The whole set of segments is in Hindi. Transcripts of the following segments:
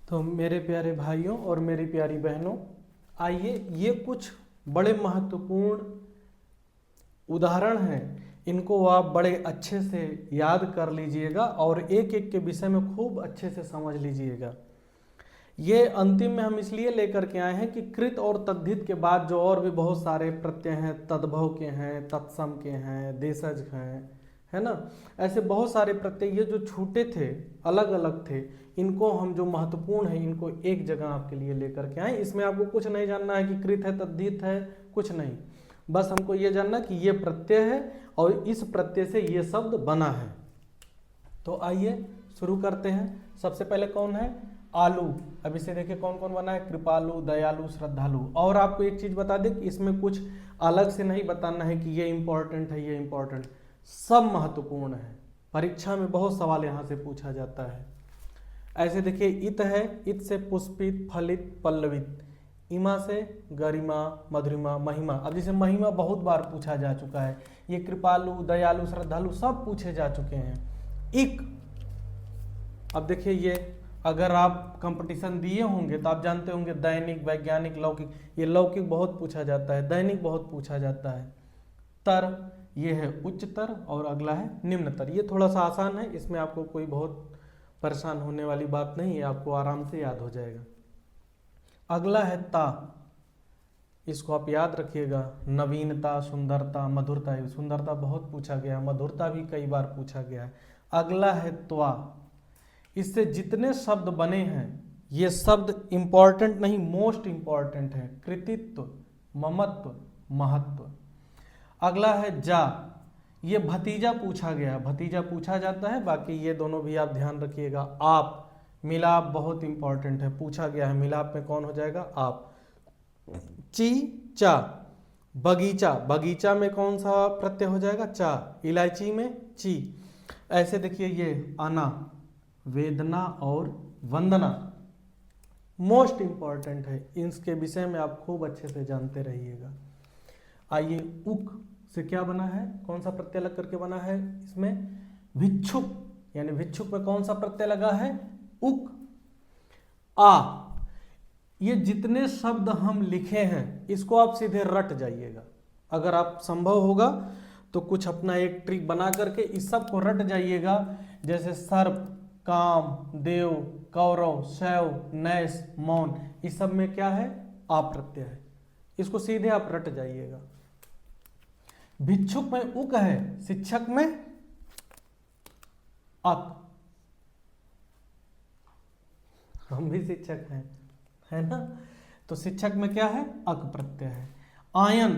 तो मेरे प्यारे भाइयों और मेरी प्यारी बहनों, आइए ये कुछ बड़े महत्वपूर्ण उदाहरण हैं, इनको आप बड़े अच्छे से याद कर लीजिएगा और एक एक के विषय में खूब अच्छे से समझ लीजिएगा। ये अंतिम में हम इसलिए लेकर के आए हैं कि कृत और तद्धित के बाद जो और भी बहुत सारे प्रत्यय हैं, तद्भव के हैं, तत्सम के हैं, देशज हैं, है ना, ऐसे बहुत सारे प्रत्यय ये जो छूटे थे, अलग अलग थे, इनको हम जो महत्वपूर्ण है इनको एक जगह आपके लिए लेकर के आए। इसमें आपको कुछ नहीं जानना है कि कृत है, तद्धित है, कुछ नहीं, बस हमको ये जानना कि ये प्रत्यय है और इस प्रत्यय से ये शब्द बना है। तो आइए शुरू करते हैं। सबसे पहले कौन है? आलू। अब इसे देखिए कौन कौन बना है? कृपालु, दयालु, श्रद्धालु। और आपको एक चीज बता दें कि इसमें कुछ अलग से नहीं बताना है कि ये इंपॉर्टेंट है, ये इंपॉर्टेंट, सब महत्वपूर्ण है। परीक्षा में बहुत सवाल यहाँ से पूछा जाता है। ऐसे देखिए इत है, इत से पुष्पित, फलित, पल्लवित। इमा से गरिमा, मधुरिमा, महिमा। अब जैसे महिमा बहुत बार पूछा जा चुका है, ये कृपालु, दयालु, श्रद्धालु सब पूछे जा चुके हैं। इक, अब देखिए ये अगर आप कंपटीशन दिए होंगे तो आप जानते होंगे दैनिक, वैज्ञानिक, लौकिक, ये लौकिक बहुत पूछा जाता है, दैनिक बहुत पूछा जाता है। तर, ये है उच्चतर और अगला है निम्नतर। ये थोड़ा सा आसान है, इसमें आपको कोई बहुत परेशान होने वाली बात नहीं है, आपको आराम से याद हो जाएगा। अगला है ता, इसको आप याद रखिएगा। नवीनता, सुंदरता, मधुरता। सुंदरता बहुत पूछा गया, मधुरता भी कई बार पूछा गया है। अगला है त्वा, इससे जितने शब्द बने हैं ये शब्द इंपॉर्टेंट नहीं, मोस्ट इंपॉर्टेंट है। कृतित्व, ममत्व, महत्व। अगला है जा, ये भतीजा पूछा गया, भतीजा पूछा जाता है, बाकी ये दोनों भी आप ध्यान रखिएगा। आप, मिलाप बहुत इंपॉर्टेंट है, पूछा गया है, मिलाप में कौन हो जाएगा? आप। ची, चा, बगीचा, बगीचा में कौन सा प्रत्यय हो जाएगा? चा। इलायची में ची। ऐसे देखिए ये आना, वेदना और वंदना मोस्ट इंपॉर्टेंट है, इसके विषय में आप खूब अच्छे से जानते रहिएगा। आइए उक से क्या बना है, कौन सा प्रत्यय लग करके बना है? इसमें भिक्षुक, यानी भिक्षुक में कौन सा प्रत्यय लगा है? उक। आ, ये जितने शब्द हम लिखे हैं इसको आप सीधे रट जाइएगा। अगर आप संभव होगा तो कुछ अपना एक ट्रिक बना करके इस सब को रट जाइएगा। जैसे सर्प, काम, देव, कौरव, शैव, नैस, मौन, इस सब में क्या है? आ प्रत्यय है, इसको सीधे आप रट जाइएगा। भिक्षुक में उक है, शिक्षक में अक। हम भी शिक्षक हैं, है ना, तो शिक्षक में क्या है? अक प्रत्यय है। आयन,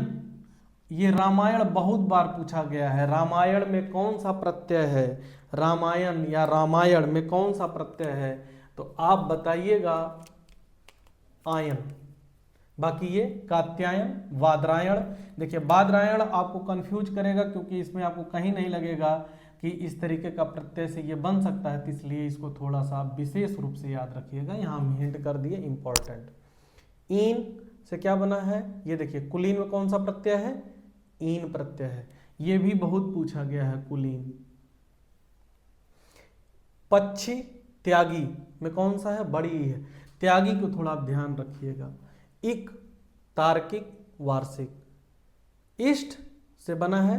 ये रामायण बहुत बार पूछा गया है, रामायण में कौन सा प्रत्यय है? रामायण या रामायण में कौन सा प्रत्यय है? तो आप बताइएगा आयन। बाकी ये कात्यायन, वाद्रायण। देखिए वाद्रायण आपको कंफ्यूज करेगा क्योंकि इसमें आपको कहीं नहीं लगेगा कि इस तरीके का प्रत्यय से ये बन सकता है, तो इसलिए इसको थोड़ा सा विशेष रूप से याद रखिएगा। यहाँ हम हिंट कर दिए इंपॉर्टेंट। ईन से क्या बना है? ये देखिए कुलीन में कौन सा प्रत्यय है? ईन प्रत्यय है, ये भी बहुत पूछा गया है, कुलीन। पक्षी, त्यागी में कौन सा है? बड़ी है, त्यागी को थोड़ा आप ध्यान रखिएगा। इक, तार्किक, वार्षिक। इष्ट से बना है,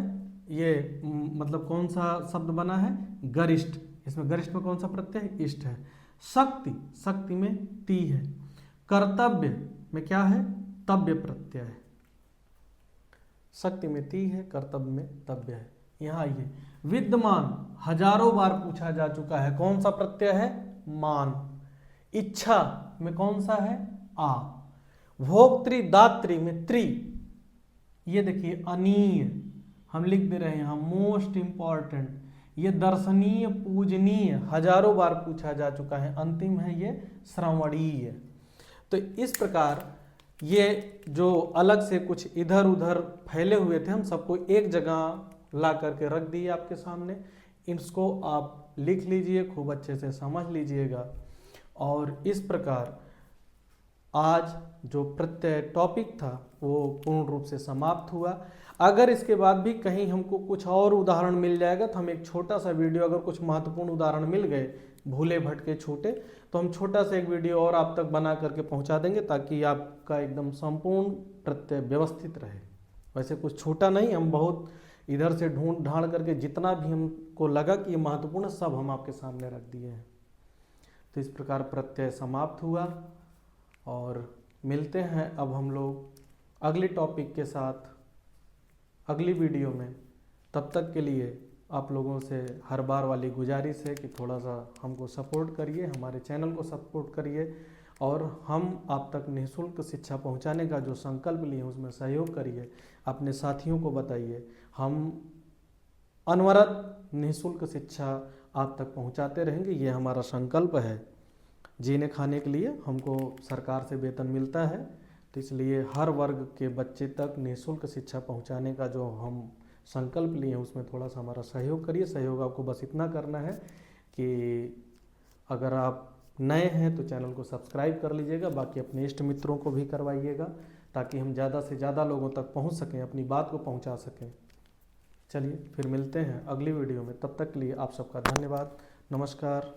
ये मतलब कौन सा शब्द बना है? गरिष्ठ। इसमें गरिष्ठ में कौन सा प्रत्यय है? इष्ट है। शक्ति, शक्ति में ती है। कर्तव्य में क्या है? तव्य प्रत्यय है। शक्ति में ती है, कर्तव्य में तव्य है। यहाँ आइए, विद्यमान हजारों बार पूछा जा चुका है, कौन सा प्रत्यय है? मान। इच्छा में कौन सा है? आ। भोक्तृ, दात्री में त्रि। ये देखिए अनीय, हम लिख दे रहे हैं यहाँ, मोस्ट इंपॉर्टेंट। ये दर्शनीय, पूजनीय हजारों बार पूछा जा चुका है। अंतिम है ये श्रवणीय। तो इस प्रकार ये जो अलग से कुछ इधर उधर फैले हुए थे, हम सबको एक जगह ला करके रख दिए आपके सामने। इसको आप लिख लीजिए, खूब अच्छे से समझ लीजिएगा। और इस प्रकार आज जो प्रत्यय टॉपिक था वो पूर्ण रूप से समाप्त हुआ। अगर इसके बाद भी कहीं हमको कुछ और उदाहरण मिल जाएगा तो हम एक छोटा सा वीडियो, अगर कुछ महत्वपूर्ण उदाहरण मिल गए भूले भटके छूटे, तो हम छोटा सा एक वीडियो और आप तक बना करके पहुंचा देंगे ताकि आपका एकदम संपूर्ण प्रत्यय व्यवस्थित रहे। वैसे कुछ छूटा नहीं, हम बहुत इधर से ढूंढ ढांड करके जितना भी हमको लगा कि ये महत्वपूर्ण सब हम आपके सामने रख दिए हैं। तो इस प्रकार प्रत्यय समाप्त हुआ और मिलते हैं अब हम लोग अगले टॉपिक के साथ अगली वीडियो में। तब तक के लिए आप लोगों से हर बार वाली गुजारिश है कि थोड़ा सा हमको सपोर्ट करिए, हमारे चैनल को सपोर्ट करिए और हम आप तक निःशुल्क शिक्षा पहुंचाने का जो संकल्प लिए उसमें सहयोग करिए, अपने साथियों को बताइए। हम अनवरत निःशुल्क शिक्षा आप तक पहुंचाते रहेंगे, ये हमारा संकल्प है। जीने खाने के लिए हमको सरकार से वेतन मिलता है, तो इसलिए हर वर्ग के बच्चे तक निःशुल्क शिक्षा पहुंचाने का जो हम संकल्प लिए हैं उसमें थोड़ा सा हमारा सहयोग करिए। सहयोग आपको बस इतना करना है कि अगर आप नए हैं तो चैनल को सब्सक्राइब कर लीजिएगा, बाकी अपने इष्ट मित्रों को भी करवाइएगा ताकि हम ज़्यादा से ज़्यादा लोगों तक पहुंच सकें, अपनी बात को पहुंचा सकें। चलिए फिर मिलते हैं अगली वीडियो में, तब तक के लिए आप सबका धन्यवाद। नमस्कार।